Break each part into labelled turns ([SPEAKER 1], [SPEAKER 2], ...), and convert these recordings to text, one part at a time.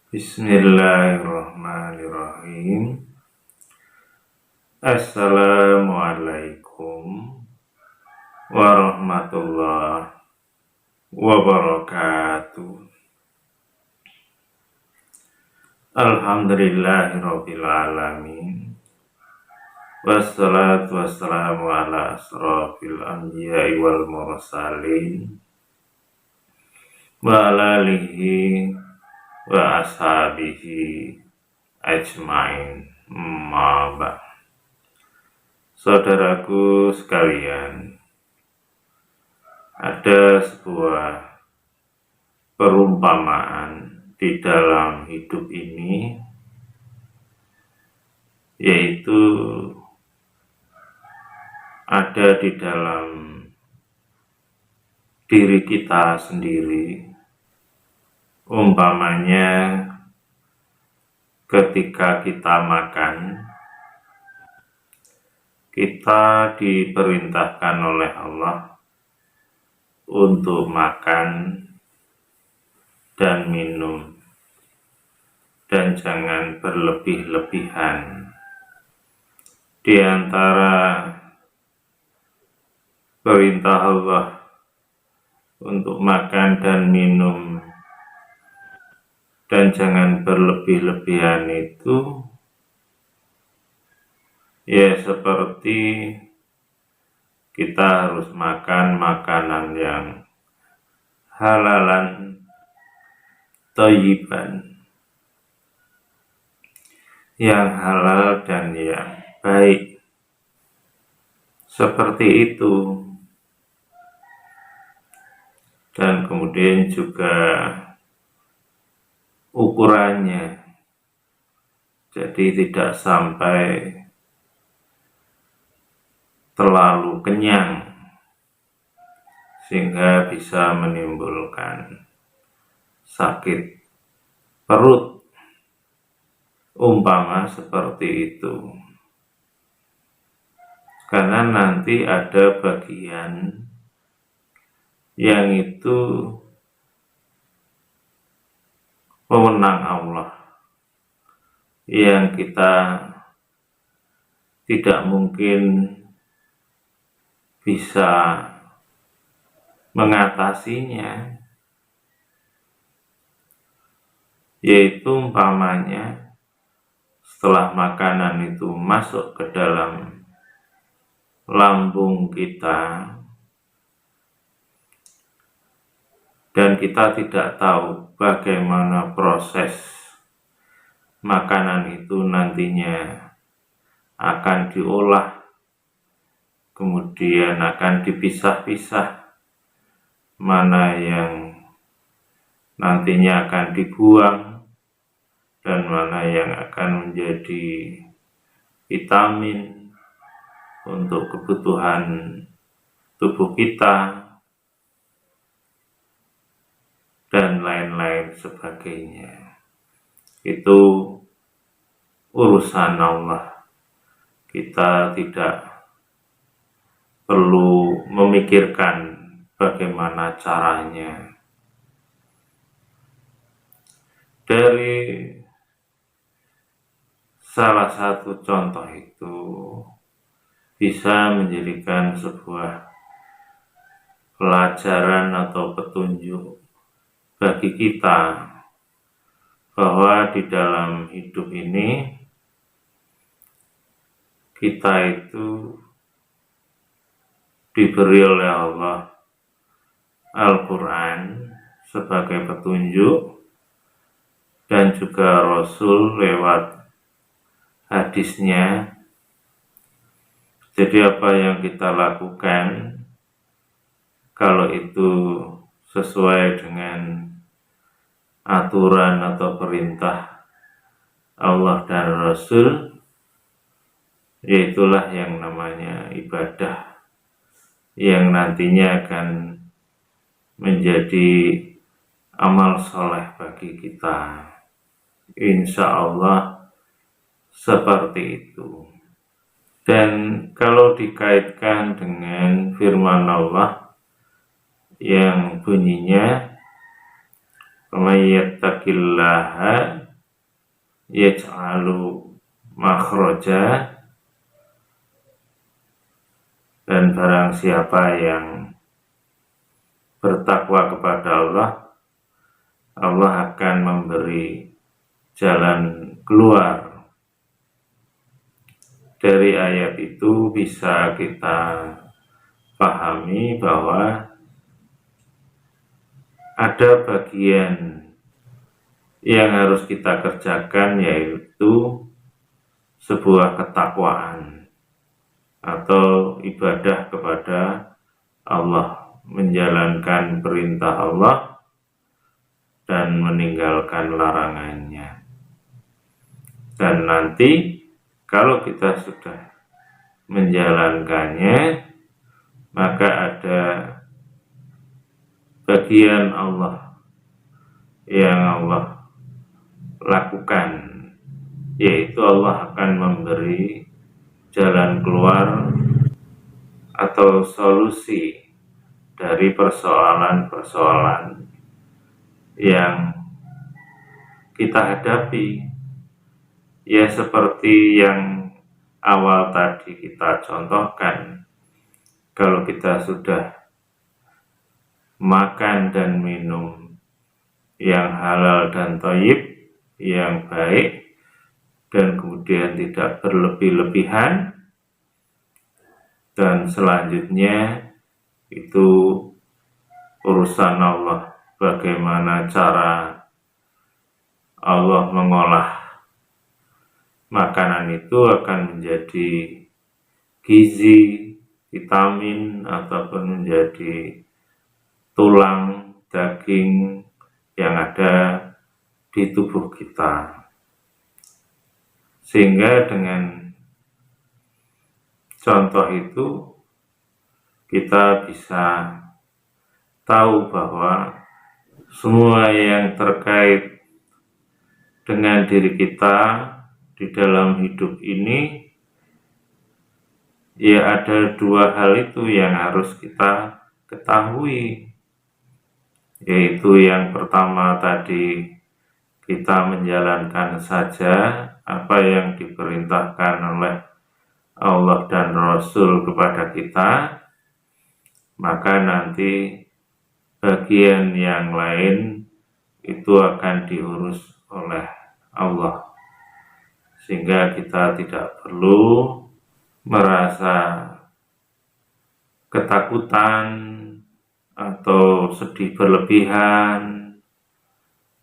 [SPEAKER 1] Bismillahirrahmanirrahim. Assalamualaikum warahmatullahi wabarakatuh. Alhamdulillahirabbil alamin. Wassalatu wassalamu ala asrofil anbiya'i wal mursalin wa ala alihi wa ashabihi ajmain. Maba. Saudaraku sekalian, ada sebuah perumpamaan di dalam hidup ini, yaitu ada di dalam diri kita sendiri. Umpamanya ketika kita makan, kita diperintahkan oleh Allah untuk makan dan minum, dan jangan berlebih-lebihan. Di antara perintah Allah untuk makan dan minum dan jangan berlebih-lebihan itu, ya seperti kita harus makan makanan yang halalan thayyiban, yang halal dan yang baik. Seperti itu. Dan kemudian juga ukurannya, jadi tidak sampai terlalu kenyang sehingga bisa menimbulkan sakit perut, umpama seperti itu. Karena nanti ada bagian yang itu wewenang Allah, yang kita tidak mungkin bisa mengatasinya, yaitu umpamanya setelah makanan itu masuk ke dalam lambung kita dan kita tidak tahu bagaimana proses makanan itu nantinya akan diolah, kemudian akan dipisah-pisah, mana yang nantinya akan dibuang dan mana yang akan menjadi vitamin untuk kebutuhan tubuh kita dan lain-lain sebagainya. Itu urusan Allah. Kita tidak perlu memikirkan bagaimana caranya. Dari salah satu contoh itu bisa menjadikan sebuah pelajaran atau petunjuk bagi kita bahwa di dalam hidup ini kita itu diberi oleh Allah Al-Quran sebagai petunjuk dan juga Rasul lewat hadisnya. Jadi apa yang kita lakukan, kalau itu sesuai dengan aturan atau perintah Allah dan Rasul, yaitulah yang namanya ibadah, yang nantinya akan menjadi amal soleh bagi kita. Insya Allah seperti itu. Dan kalau dikaitkan dengan firman Allah yang bunyinya May yattaqillaha yaj'alu makhraja, dan barang siapa yang bertakwa kepada Allah, Allah akan memberi jalan keluar. Dari ayat itu bisa kita pahami bahwa ada bagian yang harus kita kerjakan, yaitu sebuah ketakwaan atau ibadah kepada Allah, menjalankan perintah Allah dan meninggalkan larangannya. Dan nanti kalau kita sudah menjalankannya, maka ada bagian Allah yang Allah lakukan, yaitu Allah akan memberi jalan keluar atau solusi dari persoalan-persoalan yang kita hadapi. Ya, seperti yang awal tadi kita contohkan, kalau kita sudah makan dan minum yang halal dan thayyib, yang baik, dan kemudian tidak berlebih-lebihan, dan selanjutnya itu urusan Allah, bagaimana cara Allah mengolah makanan itu akan menjadi gizi, vitamin, ataupun menjadi tulang, daging yang ada di tubuh kita. Sehingga dengan contoh itu kita bisa tahu bahwa semua yang terkait dengan diri kita di dalam hidup ini, ya ada dua hal itu yang harus kita ketahui, yaitu yang pertama tadi, kita menjalankan saja apa yang diperintahkan oleh Allah dan Rasul kepada kita, maka nanti bagian yang lain itu akan diurus oleh Allah, sehingga kita tidak perlu merasa ketakutan atau sedih berlebihan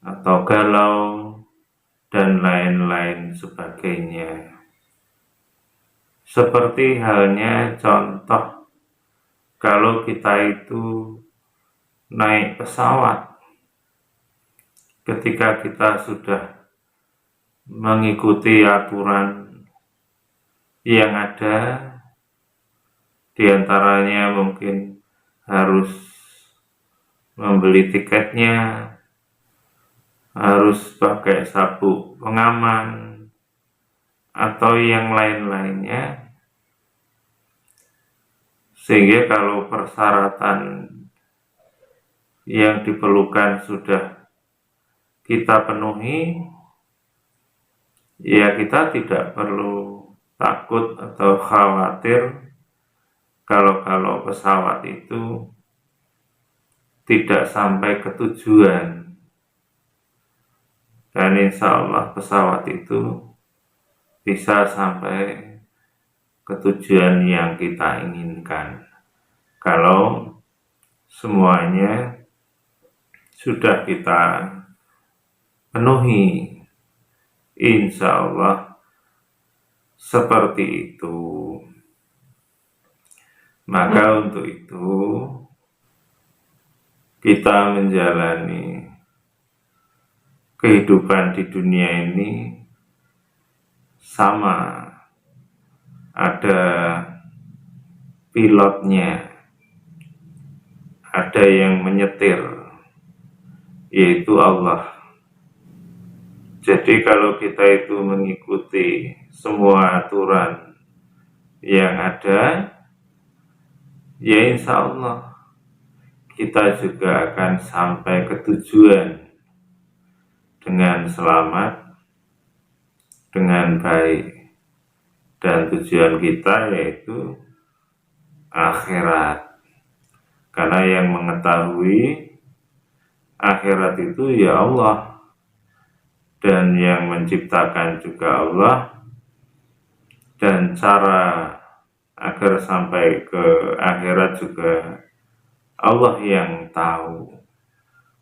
[SPEAKER 1] atau galau dan lain-lain sebagainya. Seperti halnya contoh, kalau kita itu naik pesawat, ketika kita sudah mengikuti aturan yang ada, diantaranya mungkin harus membeli tiketnya, harus pakai sabuk pengaman, atau yang lain-lainnya, sehingga kalau persyaratan yang diperlukan sudah kita penuhi, ya kita tidak perlu takut atau khawatir kalau pesawat itu tidak sampai ke tujuan. Dan insya Allah pesawat itu bisa sampai ke tujuan yang kita inginkan kalau semuanya sudah kita penuhi. Insya Allah seperti itu. Maka untuk itu kita menjalani kehidupan di dunia ini sama, ada pilotnya, ada yang menyetir, yaitu Allah. Jadi kalau kita itu mengikuti semua aturan yang ada, ya insya Allah kita juga akan sampai ke tujuan dengan selamat, dengan baik, dan tujuan kita yaitu akhirat. Karena yang mengetahui akhirat itu ya Allah, dan yang menciptakan juga Allah, dan cara agar sampai ke akhirat juga Allah yang tahu.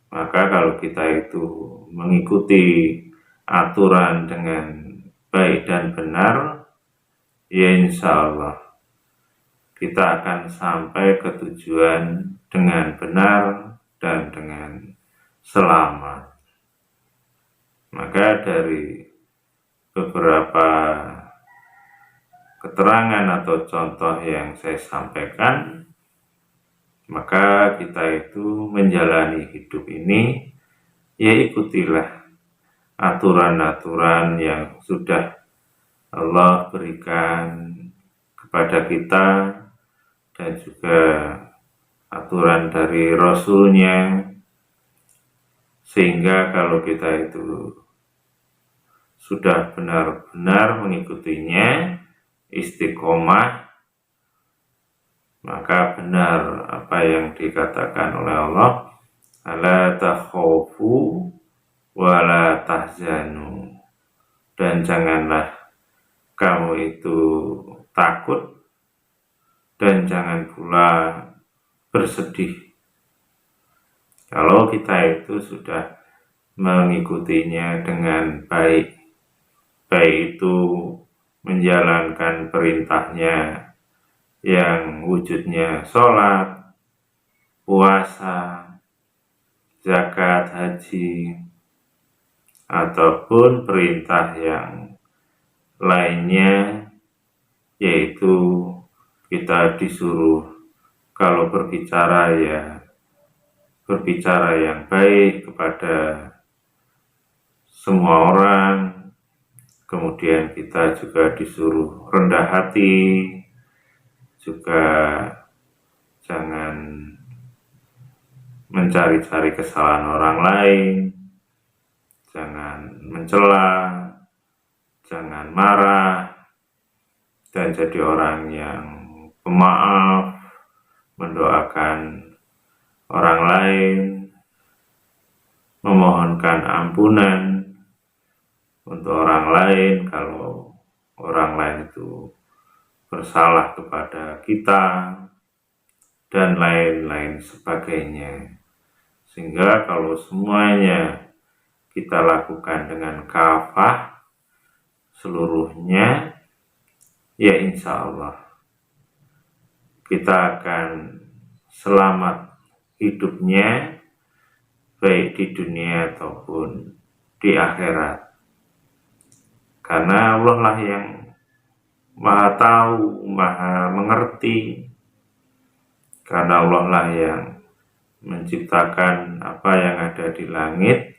[SPEAKER 1] Maka kalau kita itu mengikuti aturan dengan baik dan benar, ya insya Allah kita akan sampai ke tujuan dengan benar dan dengan selamat. Maka dari beberapa keterangan atau contoh yang saya sampaikan, maka kita itu menjalani hidup ini, ya ikutilah aturan-aturan yang sudah Allah berikan kepada kita, dan juga aturan dari Rasulnya, sehingga kalau kita itu sudah benar-benar mengikutinya, istiqomah, maka benar apa yang dikatakan oleh Allah, ala takhafu wa la tahzanu, dan janganlah kamu itu takut dan jangan pula bersedih. Kalau kita itu sudah mengikutinya dengan baik, baik itu menjalankan perintahnya yang wujudnya sholat, puasa, zakat, haji, ataupun perintah yang lainnya, yaitu kita disuruh kalau berbicara ya berbicara yang baik kepada semua orang. Kemudian kita juga disuruh rendah hati, juga jangan mencari-cari kesalahan orang lain, jangan mencela, jangan marah, dan jadi orang yang pemaaf, mendoakan orang lain, memohonkan ampunan untuk orang lain kalau orang lain itu bersalah kepada kita, dan lain-lain sebagainya. Sehingga kalau semuanya kita lakukan dengan kafah seluruhnya, ya insya Allah kita akan selamat hidupnya, baik di dunia ataupun di akhirat. Karena Allah lah yang Maha tahu, Maha mengerti. Karena Allah lah yang menciptakan apa yang ada di langit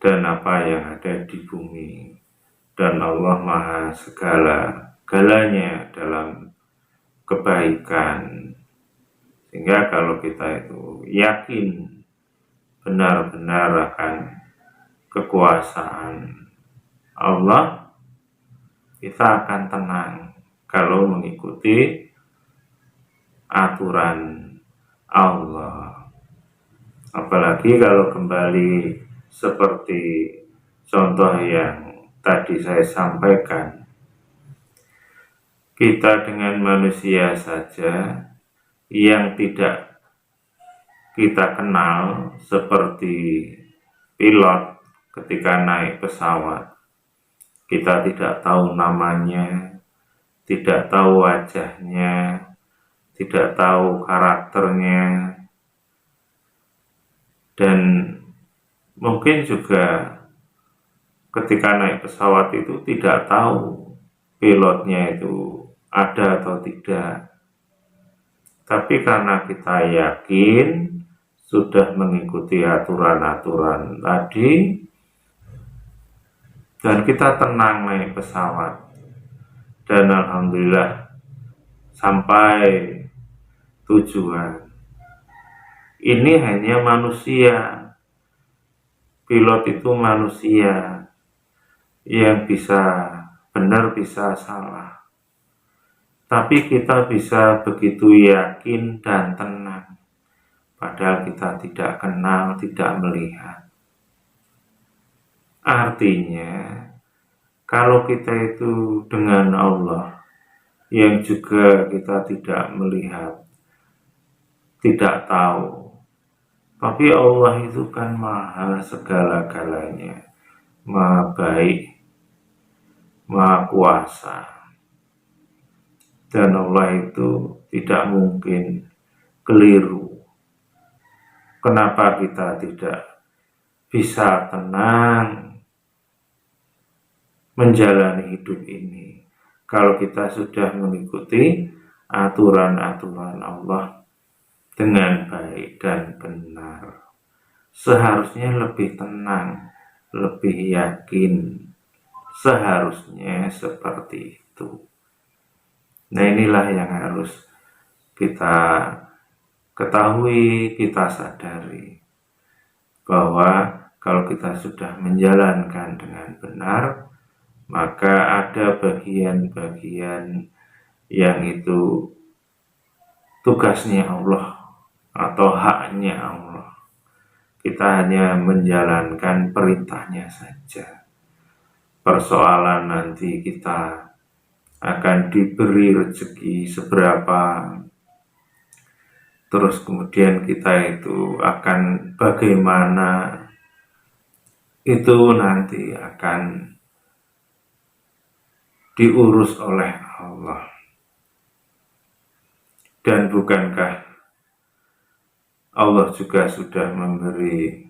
[SPEAKER 1] dan apa yang ada di bumi. Dan Allah Maha segala-galanya dalam kebaikan. Sehingga kalau kita itu yakin benar-benar akan kekuasaan Allah, kita akan tenang kalau mengikuti aturan Allah. Apalagi kalau kembali seperti contoh yang tadi saya sampaikan, kita dengan manusia saja yang tidak kita kenal, seperti pilot ketika naik pesawat, kita tidak tahu namanya, tidak tahu wajahnya, tidak tahu karakternya, dan mungkin juga ketika naik pesawat itu tidak tahu pilotnya itu ada atau tidak. Tapi karena kita yakin sudah mengikuti aturan-aturan tadi, dan kita tenang naik pesawat, dan alhamdulillah sampai tujuan. Ini hanya manusia Pilot itu manusia yang bisa benar bisa salah, tapi kita bisa begitu yakin dan tenang padahal kita tidak kenal, tidak melihat. Artinya kalau kita itu dengan Allah yang juga kita tidak melihat, tidak tahu, tapi Allah itu kan maha segala-galanya, maha baik, maha kuasa, dan Allah itu tidak mungkin keliru. Kenapa kita tidak bisa tenang menjalani hidup ini kalau kita sudah mengikuti aturan-aturan Allah dengan baik dan benar? Seharusnya lebih tenang, lebih yakin, seharusnya seperti itu. Nah, inilah yang harus kita ketahui, kita sadari bahwa kalau kita sudah menjalankan dengan benar, maka ada bagian-bagian yang itu tugasnya Allah atau haknya Allah. Kita hanya menjalankan perintahnya saja. Persoalan nanti kita akan diberi rezeki seberapa, terus kemudian kita itu akan bagaimana, itu nanti akan diurus oleh Allah. Dan bukankah Allah juga sudah memberi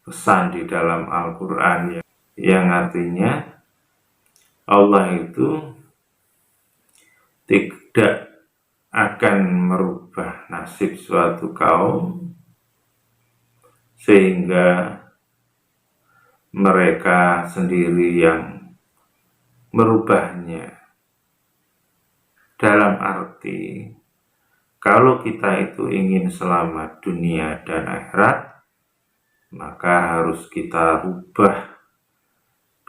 [SPEAKER 1] pesan di dalam Al-Quran yang artinya Allah itu tidak akan merubah nasib suatu kaum sehingga mereka sendiri yang merubahnya. Dalam arti kalau kita itu ingin selamat dunia dan akhirat, maka harus kita rubah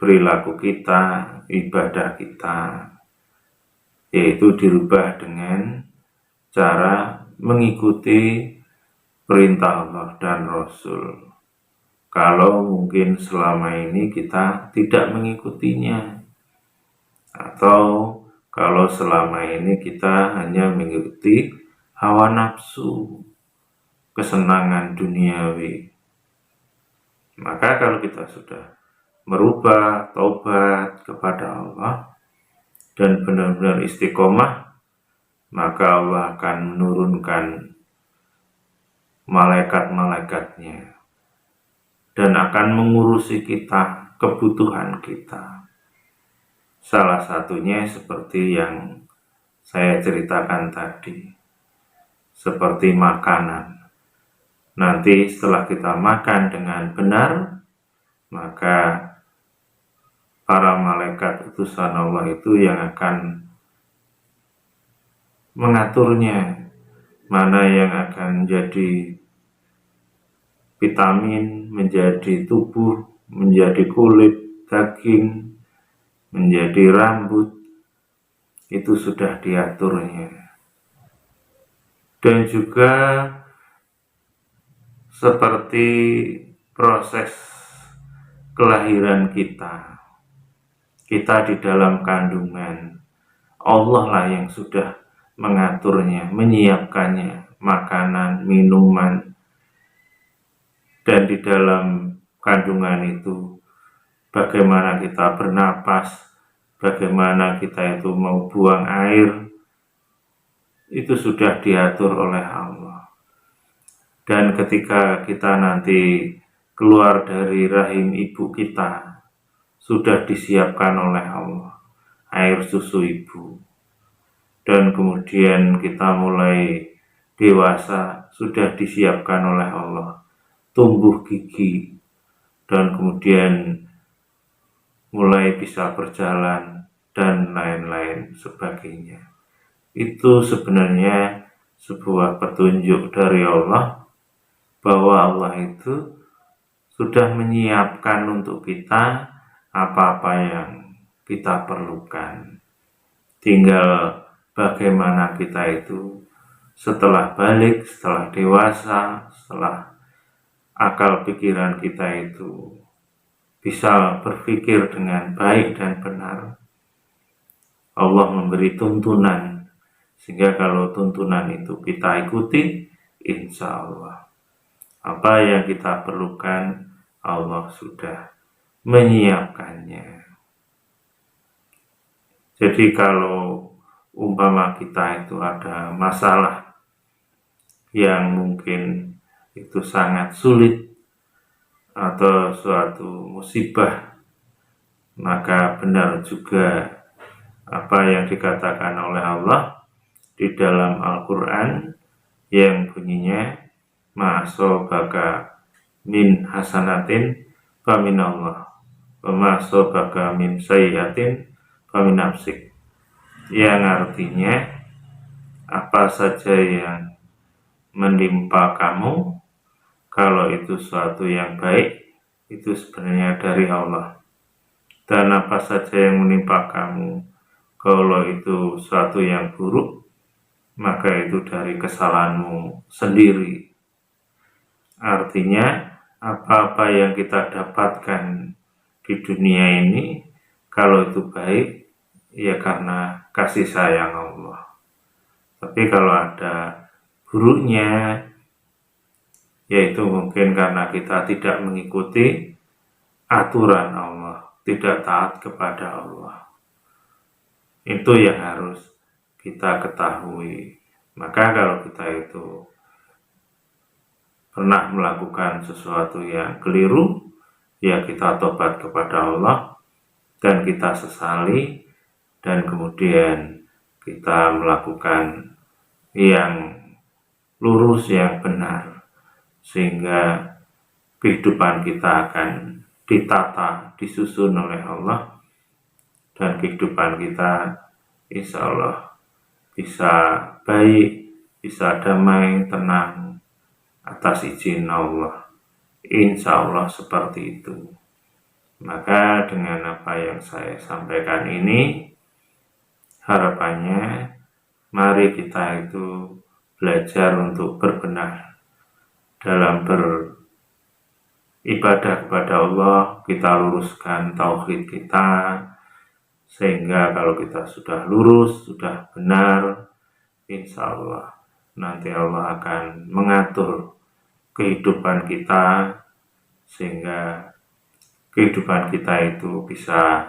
[SPEAKER 1] perilaku kita, ibadah kita, yaitu dirubah dengan cara mengikuti perintah Allah dan Rasul. Kalau mungkin selama ini kita tidak mengikutinya, atau kalau selama ini kita hanya mengikuti hawa nafsu, kesenangan duniawi, maka kalau kita sudah merubah, taubat kepada Allah dan benar-benar istiqomah, maka Allah akan menurunkan malaikat-malaikatnya dan akan mengurusi kita, kebutuhan kita. Salah satunya seperti yang saya ceritakan tadi, seperti makanan. Nanti setelah kita makan dengan benar, maka para malaikat utusan Allah itu yang akan mengaturnya, mana yang akan jadi vitamin, menjadi tubuh, menjadi kulit, daging, menjadi rambut, itu sudah diaturnya. Dan juga seperti proses kelahiran kita di dalam kandungan, Allah lah yang sudah mengaturnya, menyiapkannya, makanan, minuman, dan di dalam kandungan itu bagaimana kita bernapas, bagaimana kita itu mau buang air, itu sudah diatur oleh Allah. Dan ketika kita nanti keluar dari rahim ibu kita, sudah disiapkan oleh Allah air susu ibu. Dan kemudian kita mulai dewasa, sudah disiapkan oleh Allah tumbuh gigi, dan kemudian mulai bisa berjalan dan lain-lain sebagainya. Itu sebenarnya sebuah petunjuk dari Allah bahwa Allah itu sudah menyiapkan untuk kita apa-apa yang kita perlukan. Tinggal bagaimana kita itu setelah balik, setelah dewasa, setelah akal pikiran kita itu bisa berpikir dengan baik dan benar. Allah memberi tuntunan, sehingga kalau tuntunan itu kita ikuti, insya Allah apa yang kita perlukan Allah sudah menyiapkannya. Jadi kalau umpama kita itu ada masalah yang mungkin itu sangat sulit atau suatu musibah, maka benar juga apa yang dikatakan oleh Allah di dalam Al-Quran yang bunyinya ma'asobaka min hasanatin faminallah wa ma'asobaka min sayyatin faminafsik, yang artinya apa saja yang menimpa kamu, kalau itu suatu yang baik, itu sebenarnya dari Allah. Dan apa saja yang menimpa kamu, kalau itu suatu yang buruk, maka itu dari kesalahanmu sendiri. Artinya, apa-apa yang kita dapatkan di dunia ini, kalau itu baik, ya karena kasih sayang Allah. Tapi kalau ada buruknya, yaitu mungkin karena kita tidak mengikuti aturan Allah, tidak taat kepada Allah. Itu yang harus kita ketahui. Maka kalau kita itu pernah melakukan sesuatu yang keliru, ya kita tobat kepada Allah dan kita sesali, dan kemudian kita melakukan yang lurus, yang benar, sehingga kehidupan kita akan ditata, disusun oleh Allah, dan kehidupan kita insya Allah bisa baik, bisa damai, tenang atas izin Allah. Insya Allah seperti itu. Maka dengan apa yang saya sampaikan ini, harapannya mari kita itu belajar untuk berbenah dalam beribadah kepada Allah. Kita luruskan tauhid kita, sehingga kalau kita sudah lurus, sudah benar, insya Allah nanti Allah akan mengatur kehidupan kita, sehingga kehidupan kita itu bisa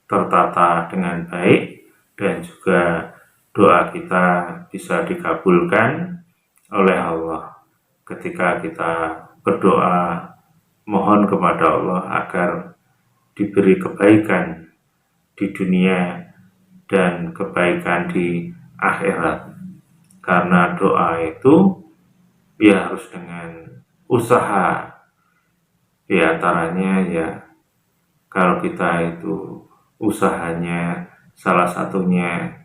[SPEAKER 1] tertata dengan baik, dan juga doa kita bisa dikabulkan oleh Allah ketika kita berdoa mohon kepada Allah agar diberi kebaikan di dunia dan kebaikan di akhirat. Karena doa itu ya harus dengan usaha, di antaranya ya kalau kita itu usahanya salah satunya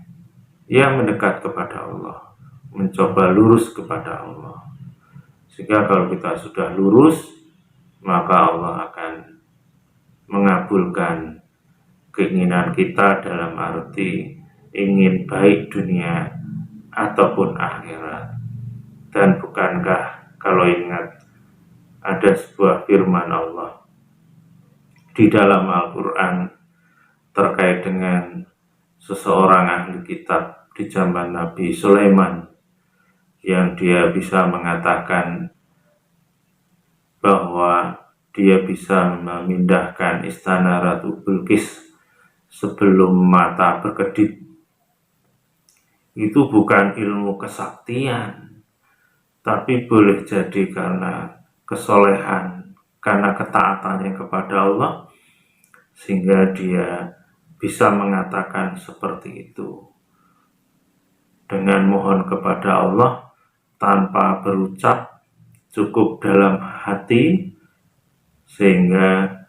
[SPEAKER 1] ya mendekat kepada Allah, mencoba lurus kepada Allah, sehingga kalau kita sudah lurus, maka Allah akan mengabulkan keinginan kita dalam arti ingin baik dunia ataupun akhirat. Dan bukankah kalau ingat ada sebuah firman Allah di dalam Al-Quran terkait dengan seseorang ahli kitab di zaman Nabi Sulaiman, yang dia bisa mengatakan bahwa dia bisa memindahkan istana Ratu Bilqis sebelum mata berkedip. Itu bukan ilmu kesaktian, tapi boleh jadi karena kesolehan, karena ketaatannya kepada Allah, sehingga dia bisa mengatakan seperti itu. Dengan mohon kepada Allah tanpa berucap, cukup dalam hati, sehingga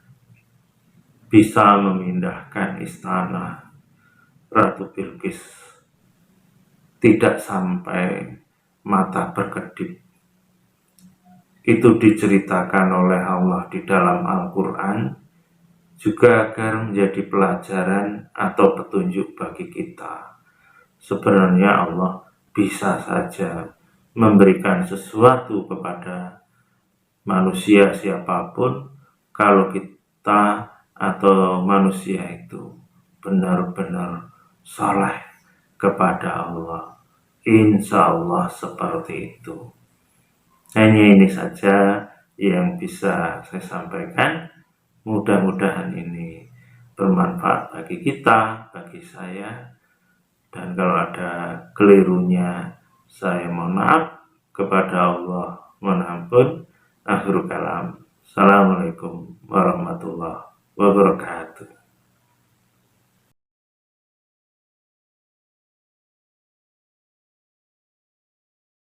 [SPEAKER 1] bisa memindahkan istana Ratu Bilqis tidak sampai mata berkedip. itu diceritakan oleh Allah di dalam Al-Quran, juga agar menjadi pelajaran atau petunjuk bagi kita. Sebenarnya Allah bisa saja memberikan sesuatu kepada manusia siapapun kalau kita atau manusia itu benar-benar saleh kepada Allah. Insya Allah seperti itu. Hanya ini saja yang bisa saya sampaikan. Mudah-mudahan ini bermanfaat bagi kita, bagi saya. Dan kalau ada kelirunya, saya mohon maaf kepada Allah. Mohon ampun. Akhirul kalam. Assalamualaikum warahmatullahi wabarakatuh.